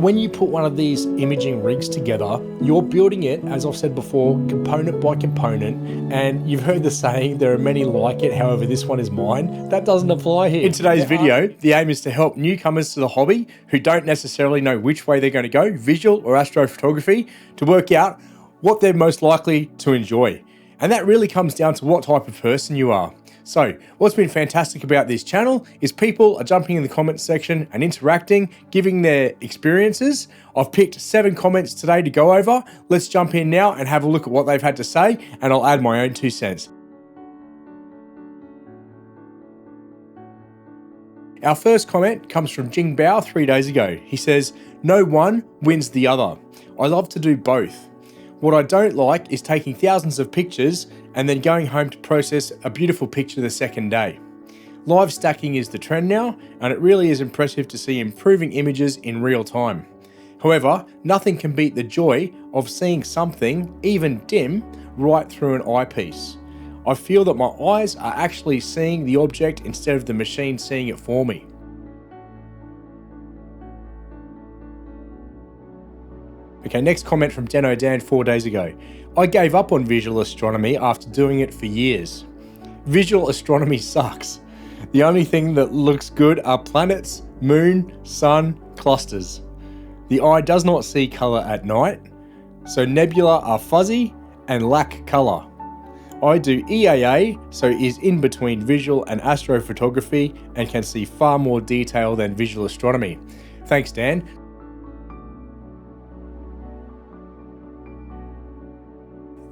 When you put one of these imaging rigs together, you're building it, as I've said before, component by component, and you've heard the saying, there are many like it, however this one is mine. That doesn't apply here. In today's video, the aim is to help newcomers to the hobby who don't necessarily know which way they're going to go, visual or astrophotography, to work out what they're most likely to enjoy. And that really comes down to what type of person you are. So, what's been fantastic about this channel is people are jumping in the comments section and interacting, giving their experiences. I've picked 7 comments today to go over. Let's jump in now and have a look at what they've had to say, and I'll add my own 2 cents. Our first comment comes from Jing Bao 3 days ago. He says, "No one wins the other. I love to do both. What I don't like is taking thousands of pictures and then going home to process a beautiful picture the second day. Live stacking is the trend now, and it really is impressive to see improving images in real time. However, nothing can beat the joy of seeing something, even dim, right through an eyepiece. I feel that my eyes are actually seeing the object instead of the machine seeing it for me." Okay, next comment from Deno Dan 4 days ago. "I gave up on visual astronomy after doing it for years. Visual astronomy sucks. The only thing that looks good are planets, moon, sun, clusters. The eye does not see color at night, so nebula are fuzzy and lack color. I do EAA, so is in between visual and astrophotography and can see far more detail than visual astronomy. Thanks, Dan."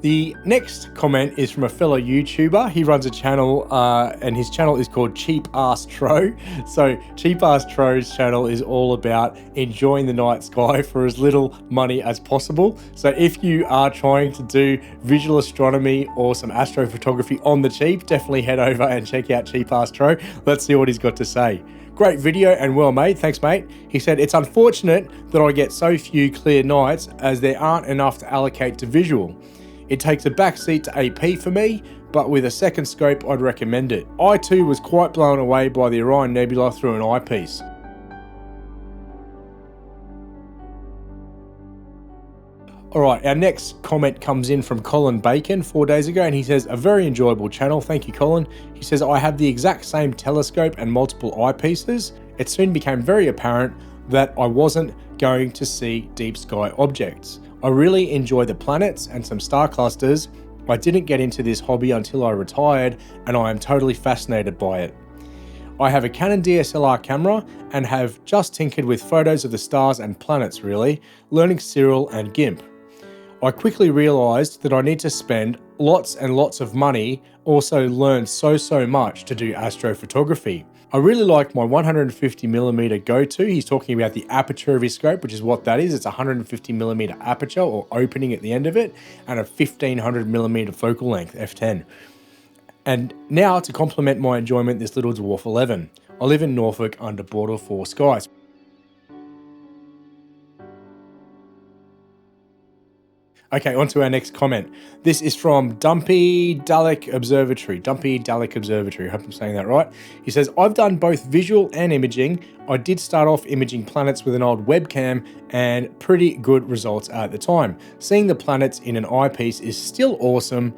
The next comment is from a fellow YouTuber. He runs a channel and his channel is called ASTRO. So ASTRO's channel is all about enjoying the night sky for as little money as possible. So if you are trying to do visual astronomy or some astrophotography on the cheap, definitely head over and check out ASTRO. Let's see what he's got to say. "Great video and well made, thanks mate." He said, "It's unfortunate that I get so few clear nights as there aren't enough to allocate to visual. It takes a backseat to AP for me, but with a second scope I'd recommend it. I too was quite blown away by the Orion Nebula through an eyepiece." Alright, our next comment comes in from Colin Bacon 4 days ago, and he says, "A very enjoyable channel, thank you Colin." He says, "I have the exact same telescope and multiple eyepieces. It soon became very apparent that I wasn't going to see deep sky objects. I really enjoy the planets and some star clusters. I didn't get into this hobby until I retired, and I am totally fascinated by it. I have a Canon DSLR camera and have just tinkered with photos of the stars and planets really, learning serial and GIMP. I quickly realized that I need to spend lots and lots of money, also learn so much to do astrophotography. I really like my 150mm go-to." He's talking about the aperture of his scope, which is what that is. It's a 150mm aperture or opening at the end of it, and a 1500mm focal length, f10. "And now to complement my enjoyment, this little Dwarf 11. I live in Norfolk under Border 4 skies." Okay, on to our next comment. This is from Dumpy Dalek Observatory. I hope I'm saying that right. He says, "I've done both visual and imaging. I did start off imaging planets with an old webcam and pretty good results at the time. Seeing the planets in an eyepiece is still awesome,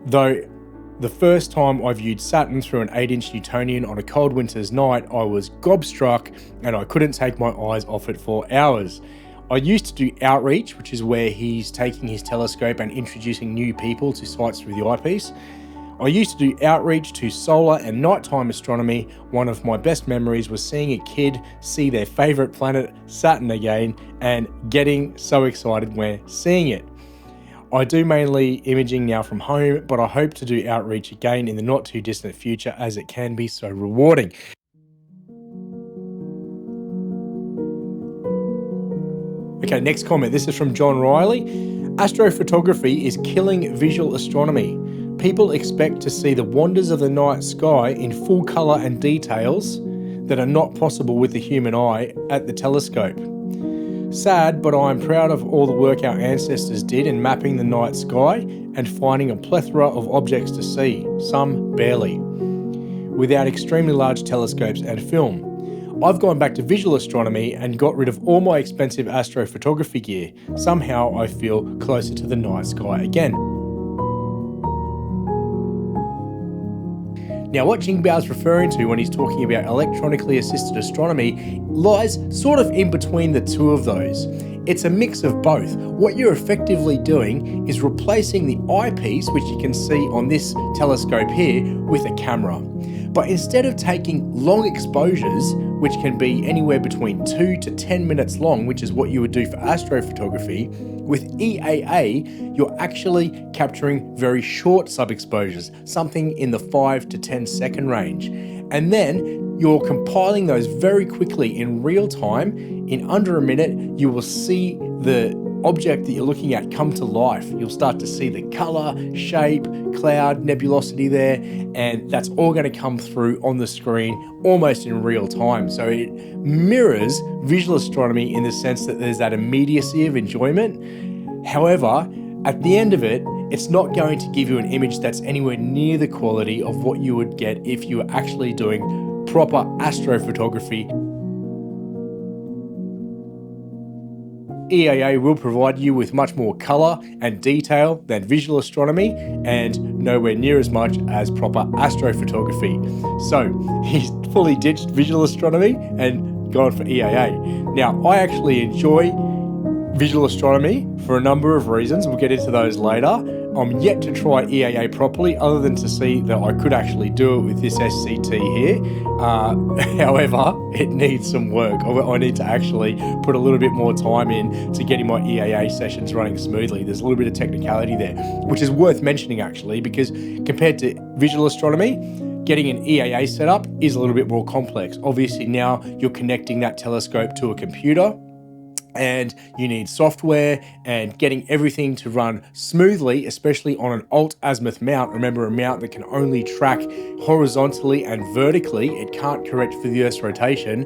though the first time I viewed Saturn through an 8-inch Newtonian on a cold winter's night, I was gobstruck and I couldn't take my eyes off it for hours. I used to do outreach, which is where he's taking his telescope and introducing new people to sights through the eyepiece. I used to do outreach to solar and nighttime astronomy. One of my best memories was seeing a kid see their favorite planet, Saturn again, and getting so excited when seeing it. I do mainly imaging now from home, but I hope to do outreach again in the not too distant future as it can be so rewarding." Okay, next comment. This is from John Riley. "Astrophotography is killing visual astronomy. People expect to see the wonders of the night sky in full color and details that are not possible with the human eye at the telescope. Sad, but I am proud of all the work our ancestors did in mapping the night sky and finding a plethora of objects to see, some barely, without extremely large telescopes and film. I've gone back to visual astronomy and got rid of all my expensive astrophotography gear. Somehow I feel closer to the night sky again. Now, what Jingbao's referring to when he's talking about electronically assisted astronomy lies sort of in between the two of those. It's a mix of both. What you're effectively doing is replacing the eyepiece, which you can see on this telescope here, with a camera. But instead of taking long exposures, which can be anywhere between 2 to 10 minutes long, which is what you would do for astrophotography, with EAA, you're actually capturing very short sub-exposures, something in the 5 to 10 second range. And then you're compiling those very quickly in real time. In under a minute, you will see the object that you're looking at come to life. You'll start to see the color, shape, cloud, nebulosity there, and that's all going to come through on the screen almost in real time. So it mirrors visual astronomy in the sense that there's that immediacy of enjoyment. However, at the end of it, it's not going to give you an image that's anywhere near the quality of what you would get if you were actually doing proper astrophotography. EAA will provide you with much more colour and detail than visual astronomy, and nowhere near as much as proper astrophotography. So he's fully ditched visual astronomy and gone for EAA. Now, I actually enjoy visual astronomy for a number of reasons. We'll get into those later. I'm yet to try EAA properly, other than to see that I could actually do it with this SCT here. However, it needs some work. I need to actually put a little bit more time in to getting my EAA sessions running smoothly. There's a little bit of technicality there, which is worth mentioning actually, because compared to visual astronomy, getting an EAA setup is a little bit more complex. Obviously now you're connecting that telescope to a computer, and you need software and getting everything to run smoothly, especially on an alt-azimuth mount. Remember, a mount that can only track horizontally and vertically, it can't correct for the Earth's rotation,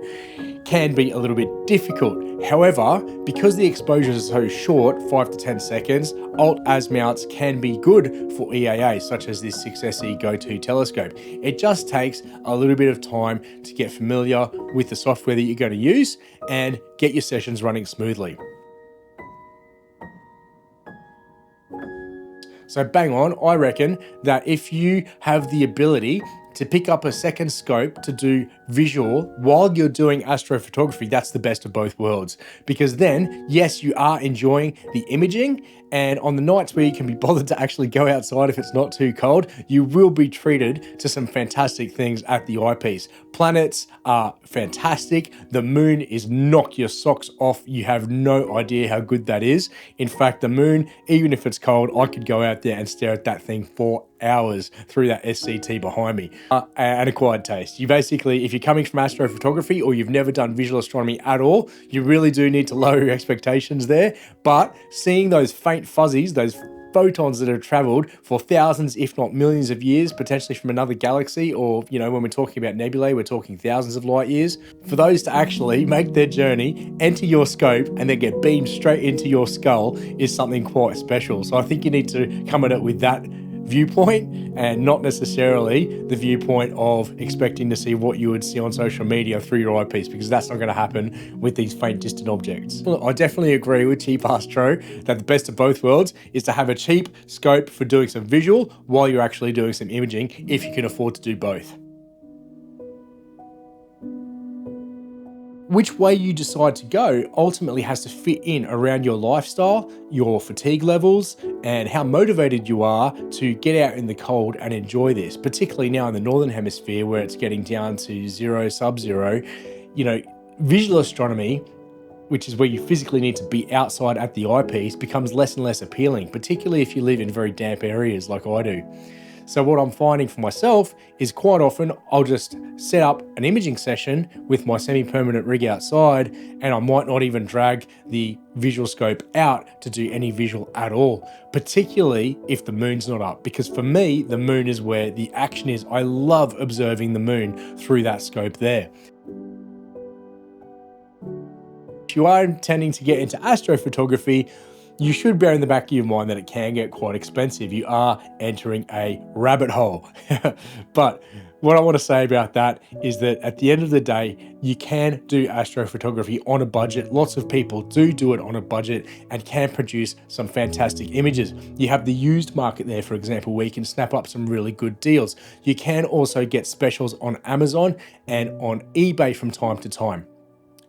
can be a little bit difficult. However, because the exposures are so short, 5 to 10 seconds, alt-az mounts can be good for EAA, such as this 6SE Go2 telescope. It just takes a little bit of time to get familiar with the software that you're going to use and get your sessions running smoothly. So bang on, I reckon that if you have the ability to pick up a second scope to do visual while you're doing astrophotography, that's the best of both worlds. Because then, yes, you are enjoying the imaging, and on the nights where you can be bothered to actually go outside if it's not too cold, you will be treated to some fantastic things at the eyepiece. Planets are fantastic. The moon is knock your socks off. You have no idea how good that is. In fact, the moon, even if it's cold, I could go out there and stare at that thing for hours through that SCT behind me. An acquired taste. You basically, if you're coming from astrophotography or you've never done visual astronomy at all, you really do need to lower your expectations there. But seeing those faint fuzzies, those photons that have traveled for thousands, if not millions of years, potentially from another galaxy, or, you know, when we're talking about nebulae, we're talking thousands of light years. For those to actually make their journey, enter your scope, and then get beamed straight into your skull is something quite special. So I think you need to come at it with that viewpoint and not necessarily the viewpoint of expecting to see what you would see on social media through your eyepiece, because that's not going to happen with these faint distant objects. I definitely agree with Cheap Astro that the best of both worlds is to have a cheap scope for doing some visual while you're actually doing some imaging, if you can afford to do both. Which way you decide to go ultimately has to fit in around your lifestyle, your fatigue levels, and how motivated you are to get out in the cold and enjoy this, particularly now in the Northern Hemisphere where it's getting down to zero, sub-zero. You know, visual astronomy, which is where you physically need to be outside at the eyepiece, becomes less and less appealing, particularly if you live in very damp areas like I do. So what I'm finding for myself is quite often I'll just set up an imaging session with my semi-permanent rig outside, and I might not even drag the visual scope out to do any visual at all, particularly if the moon's not up, because for me, the moon is where the action is. I love observing the moon through that scope there. If you are intending to get into astrophotography, you should bear in the back of your mind that it can get quite expensive. You are entering a rabbit hole. But What I want to say about that is that at the end of the day, you can do astrophotography on a budget. Lots of people do it on a budget and can produce some fantastic images. You have the used market there, for example, where you can snap up some really good deals. You can also get specials on Amazon and on eBay from time to time.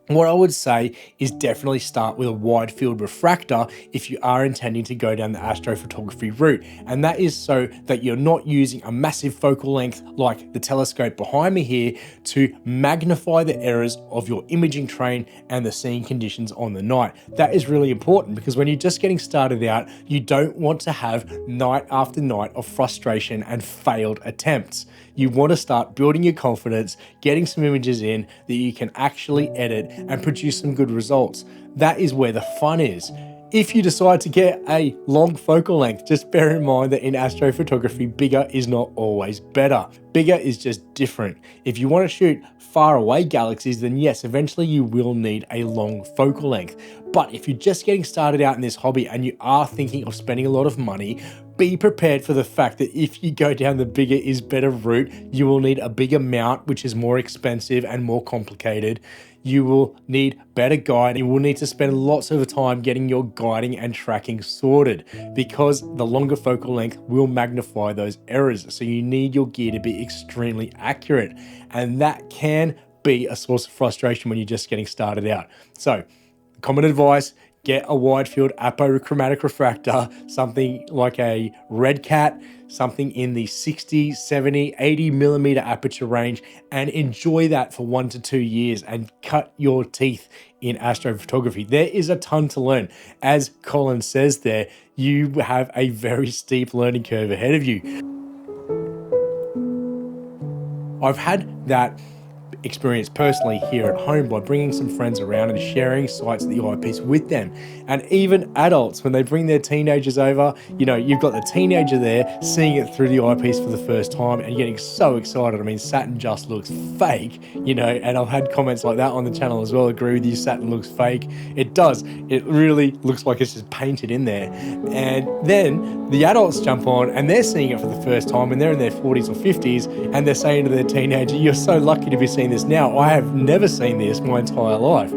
What I would say is definitely start with a wide field refractor if you are intending to go down the astrophotography route. And that is so that you're not using a massive focal length like the telescope behind me here to magnify the errors of your imaging train and the seeing conditions on the night. That is really important because when you're just getting started out, you don't want to have night after night of frustration and failed attempts. You want to start building your confidence, getting some images in that you can actually edit and produce some good results. That is where the fun is. If you decide to get a long focal length, just bear in mind that in astrophotography, bigger is not always better. Bigger is just different. If you want to shoot far away galaxies, then yes, eventually you will need a long focal length. But if you're just getting started out in this hobby and you are thinking of spending a lot of money, be prepared for the fact that if you go down the bigger is better route, you will need a bigger mount, which is more expensive and more complicated. You will need better guide. You will need to spend lots of time getting your guiding and tracking sorted because the longer focal length will magnify those errors. So you need your gear to be extremely accurate, and that can be a source of frustration when you're just getting started out. So common advice, get a wide field apochromatic refractor, something like a Red Cat, something in the 60, 70, 80 millimeter aperture range, and enjoy that for 1 to 2 years and cut your teeth in astrophotography. There is a ton to learn. As Colin says there, you have a very steep learning curve ahead of you. I've had that experience personally here at home by bringing some friends around and sharing sights of the eyepiece with them. And even adults, when they bring their teenagers over, you know, you've got the teenager there seeing it through the eyepiece for the first time and getting so excited. I mean, Saturn just looks fake, you know, and I've had comments like that on the channel as well. Agree with you, Saturn looks fake. It does. It really looks like it's just painted in there. And then the adults jump on and they're seeing it for the first time and they're in their 40s or 50s and they're saying to their teenager, "You're so lucky to be seeing this now. I have never seen this my entire life."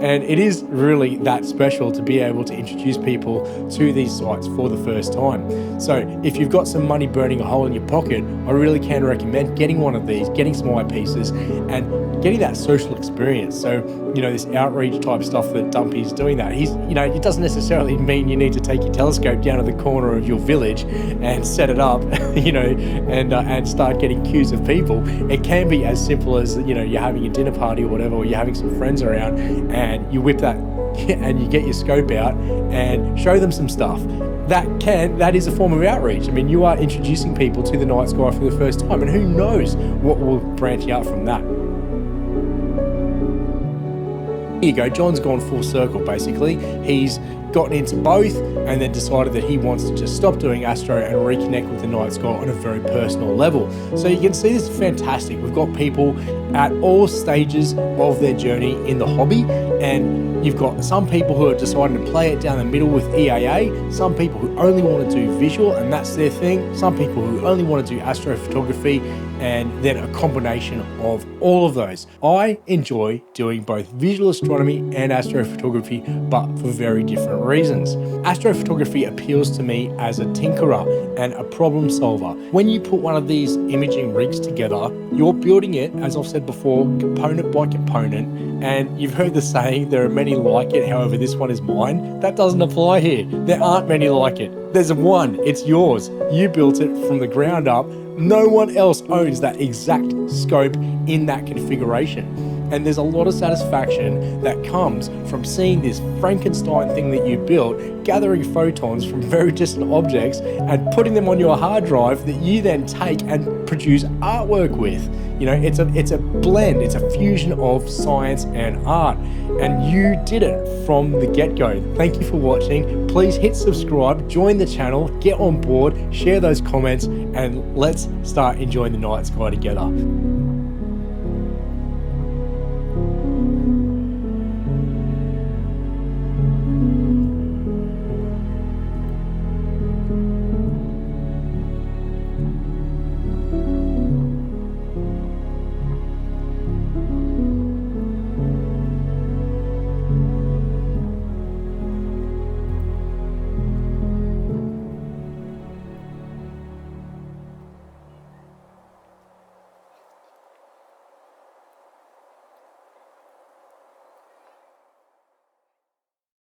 And it is really that special to be able to introduce people to these sites for the first time. So if you've got some money burning a hole in your pocket, I really can recommend getting one of these, getting some eyepieces and getting that social experience. So, you know, this outreach type stuff that Dumpy's doing that. He's, you know, it doesn't necessarily mean you need to take your telescope down to the corner of your village and set it up, you know, and start getting queues of people. It can be as simple as, you know, you're having a dinner party or whatever, or you're having some friends around and you whip that and you get your scope out and show them some stuff. That is a form of outreach. I mean, you are introducing people to the night sky for the first time, and who knows what will branch out from that. Here you go, John's gone full circle basically. He's gotten into both and then decided that he wants to just stop doing astro and reconnect with the night sky on a very personal level. So you can see this is fantastic. We've got people at all stages of their journey in the hobby, and you've got some people who are deciding to play it down the middle with EAA, some people who only want to do visual and that's their thing, some people who only want to do astrophotography, and then a combination of all of those. I enjoy doing both visual astronomy and astrophotography, but for very different reasons. Astrophotography appeals to me as a tinkerer and a problem solver. When you put one of these imaging rigs together, you're building it, as I've said before, component by component, and you've heard the saying, there are many like it, however this one is mine. That doesn't apply here. There aren't many like it. There's one, it's yours. You built it from the ground up. No one else owns that exact scope in that configuration. And there's a lot of satisfaction that comes from seeing this Frankenstein thing that you built, gathering photons from very distant objects and putting them on your hard drive that you then take and produce artwork with. You know, it's a blend, it's a fusion of science and art, and you did it from the get-go. Thank you for watching. Please hit subscribe, join the channel, get on board, share those comments, and let's start enjoying the night sky together.